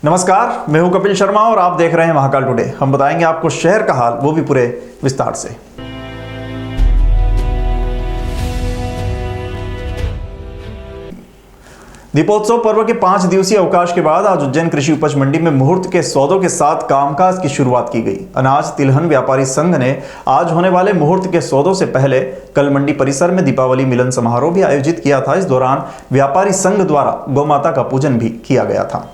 नमस्कार, मैं हूं कपिल शर्मा और आप देख रहे हैं महाकाल टुडे। हम बताएंगे आपको शहर का हाल, वो भी पूरे विस्तार से। दीपोत्सव पर्व के 5 दिवसीय अवकाश के बाद आज उज्जैन कृषि उपज मंडी में मुहूर्त के सौदों के साथ कामकाज की शुरुआत की गई। अनाज तिलहन व्यापारी संघ ने आज होने वाले मुहूर्त के सौदों से पहले कल मंडी परिसर में दीपावली मिलन समारोह भी आयोजित किया था। इस दौरान व्यापारी संघ द्वारा गौमाता का पूजन भी किया गया था।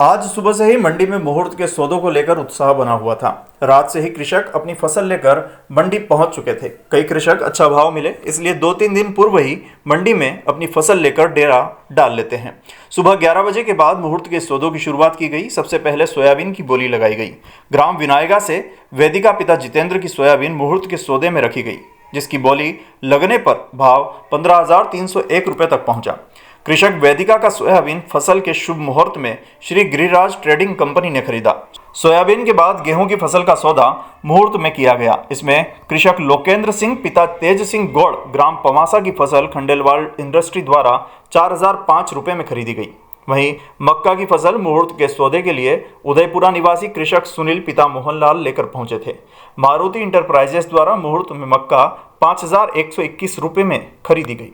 आज सुबह से ही मंडी में मुहूर्त के सौदों को लेकर उत्साह बना हुआ था। रात से ही कृषक अपनी फसल लेकर मंडी पहुंच चुके थे। कई कृषक अच्छा भाव मिले, इसलिए 2-3 दिन पूर्व ही मंडी में अपनी फसल लेकर डेरा डाल लेते हैं। सुबह 11 बजे के बाद मुहूर्त के सौदों की शुरुआत की गई। सबसे पहले सोयाबीन की बोली लगाई गई। ग्राम विनायगा से वेदिका पिता जितेंद्र की सोयाबीन मुहूर्त के सौदे में रखी गई, जिसकी बोली लगने पर भाव 15,301 रुपये तक पहुंचा। कृषक वेदिका का सोयाबीन फसल के शुभ मुहूर्त में श्री गिरिराज ट्रेडिंग कंपनी ने खरीदा। सोयाबीन के बाद गेहूं की फसल का सौदा मुहूर्त में किया गया। इसमें कृषक लोकेंद्र सिंह पिता तेज सिंह गौड़ ग्राम पमासा की फसल खंडेलवाल इंडस्ट्री द्वारा 4,005 रुपये में खरीदी गई। वहीं मक्का की फसल मुहूर्त के सौदे के लिए उदयपुरा निवासी कृषक सुनील पिता मोहनलाल लेकर पहुंचे थे। मारुति इंटरप्राइजेस द्वारा मुहूर्त में मक्का 5,121 रुपये में खरीदी गई।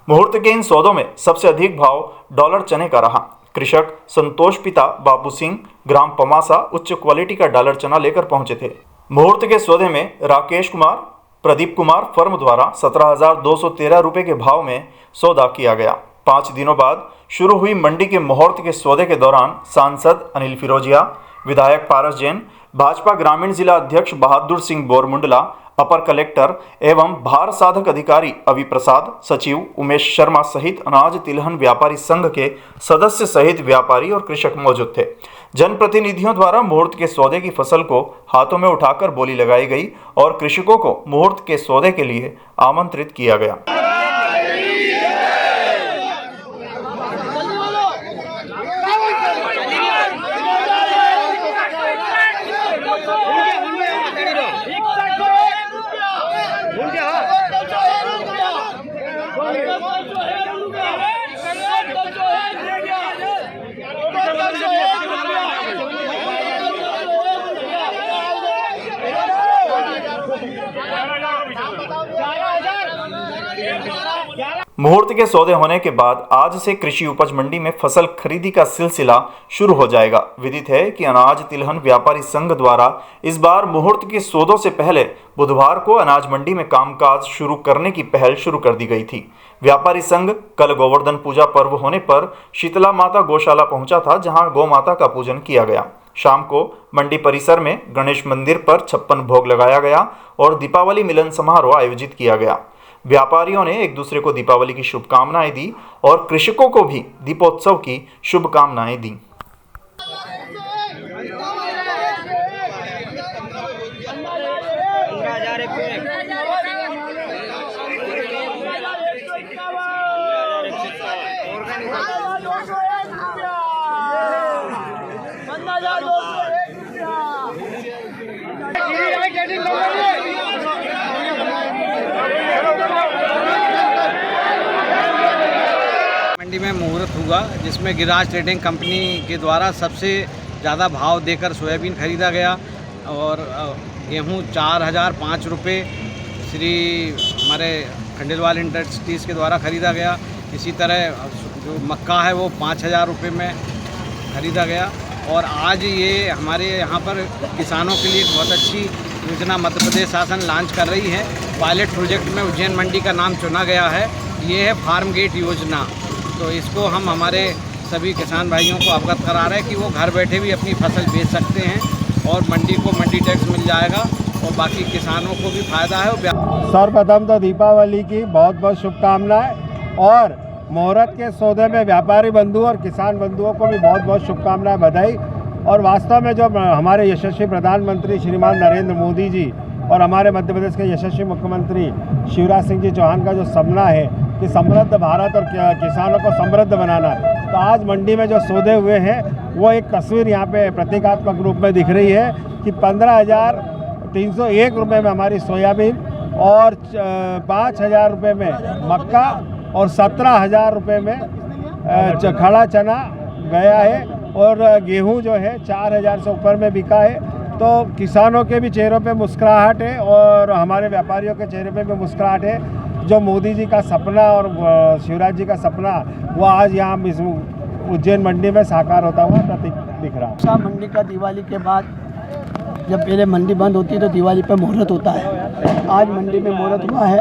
मुहूर्त के इन सौदों में सबसे अधिक भाव डॉलर चने का रहा। कृषक संतोष पिता बाबू सिंह ग्राम पमासा उच्च क्वालिटी का डॉलर चना लेकर पहुंचे थे। मुहूर्त के सौदे में राकेश कुमार प्रदीप कुमार फर्म द्वारा 17,213 रुपये के भाव में सौदा किया गया। 5 दिनों बाद शुरू हुई मंडी के मुहूर्त के सौदे के दौरान सांसद अनिल फिरोजिया, विधायक पारस जैन, भाजपा ग्रामीण जिला अध्यक्ष बहादुर सिंह बोरमुंडला, अपर कलेक्टर एवं भार साधक अधिकारी अभी प्रसाद, सचिव उमेश शर्मा सहित अनाज तिलहन व्यापारी संघ के सदस्य सहित व्यापारी और कृषक मौजूद थे। जनप्रतिनिधियों द्वारा मुहूर्त के सौदे की फसल को हाथों में उठाकर बोली लगाई गई और कृषकों को मुहूर्त के सौदे के लिए आमंत्रित किया गया। मुहूर्त के सौदे होने के बाद आज से कृषि उपज मंडी में फसल खरीदी का सिलसिला शुरू हो जाएगा। विदित है कि अनाज तिलहन व्यापारी संघ द्वारा इस बार मुहूर्त के सौदों से पहले बुधवार को अनाज मंडी में कामकाज शुरू करने की पहल शुरू कर दी गई थी। व्यापारी संघ कल गोवर्धन पूजा पर्व होने पर शीतला माता गौशाला पहुंचा था, जहां गौ माता का पूजन किया गया। शाम को मंडी परिसर में गणेश मंदिर पर 56 भोग लगाया गया और दीपावली मिलन समारोह आयोजित किया गया। व्यापारियों ने एक दूसरे को दीपावली की शुभकामनाएं दी और कृषकों को भी दीपोत्सव की शुभकामनाएं दी। मंडी में मुहूर्त हुआ, जिसमें गिरिराज ट्रेडिंग कंपनी के द्वारा सबसे ज़्यादा भाव देकर सोयाबीन खरीदा गया और गेहूं 4,005 रुपये श्री हमारे खंडेलवाल इंडस्ट्रीज़ के द्वारा खरीदा गया। इसी तरह जो मक्का है वो 5,000 रुपये में खरीदा गया। और आज ये हमारे यहाँ पर किसानों के लिए एक बहुत अच्छी योजना मध्य प्रदेश शासन लॉन्च कर रही है। पायलट प्रोजेक्ट में उज्जैन मंडी का नाम चुना गया है। ये है फार्म गेट योजना। तो इसको हम हमारे सभी किसान भाइयों को अवगत करा रहे हैं कि वो घर बैठे भी अपनी फसल बेच सकते हैं और मंडी को मंडी टैक्स मिल जाएगा और बाकी किसानों को भी फायदा है। सर्वप्रथम तो दीपावली की बहुत बहुत शुभकामनाएं और मुहूर्त के सौदे में व्यापारी बंधु और किसान बंधुओं को भी बहुत बहुत शुभकामनाएं, बधाई। और वास्तव में जो हमारे यशस्वी प्रधानमंत्री श्रीमान नरेंद्र मोदी जी और हमारे मध्य प्रदेश के यशस्वी मुख्यमंत्री शिवराज सिंह जी चौहान का जो सपना है कि समृद्ध भारत और किसानों को समृद्ध बनाना है, तो आज मंडी में जो सौदे हुए हैं वो एक तस्वीर यहाँ पे प्रतीकात्मक रूप में दिख रही है कि 15,301 रुपये में हमारी सोयाबीन और 5,000 रुपये में मक्का और 17,000 रुपये में खड़ा चना गया है। और गेहूं जो है 4,000 से ऊपर में बिका है। तो किसानों के भी चेहरों पे मुस्कुराहट है और हमारे व्यापारियों के चेहरे पे भी मुस्कुराहट है। जो मोदी जी का सपना और शिवराज जी का सपना वो आज यहाँ इस उज्जैन मंडी में साकार होता हुआ प्रतीक दिख रहा है। शाह मंडी का दिवाली के बाद जब पहले मंडी बंद होती है तो दिवाली पर मुहूर्त होता है। आज मंडी में मुहूर्त हुआ है।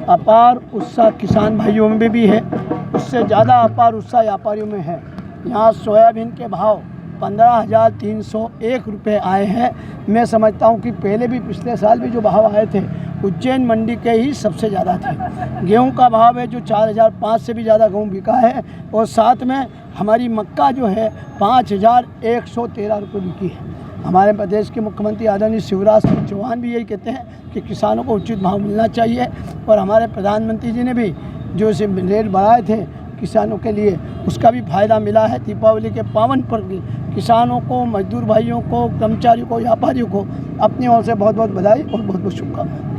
अपार उत्साह किसान भाइयों में भी है, उससे ज़्यादा अपार उत्साह व्यापारियों में है। यहाँ सोयाबीन के भाव 15,301 रुपये आए हैं। मैं समझता हूँ कि पहले भी पिछले साल भी जो भाव आए थे उज्जैन मंडी के ही सबसे ज़्यादा थे। गेहूं का भाव है जो 4,005 से भी ज़्यादा गेहूं बिका है और साथ में हमारी मक्का जो है 5,113 रुपये बिकी है। हमारे प्रदेश के मुख्यमंत्री आदरणीय शिवराज सिंह चौहान भी यही कहते हैं कि किसानों को उचित भाव मिलना चाहिए और हमारे प्रधानमंत्री जी ने भी जो से रेट बढ़ाए थे किसानों के लिए उसका भी फ़ायदा मिला है। दीपावली के पावन पर्व किसानों को, मजदूर भाइयों को, कर्मचारियों को, व्यापारियों को अपनी ओर से बहुत बहुत बधाई और बहुत बहुत शुभकामनाएं।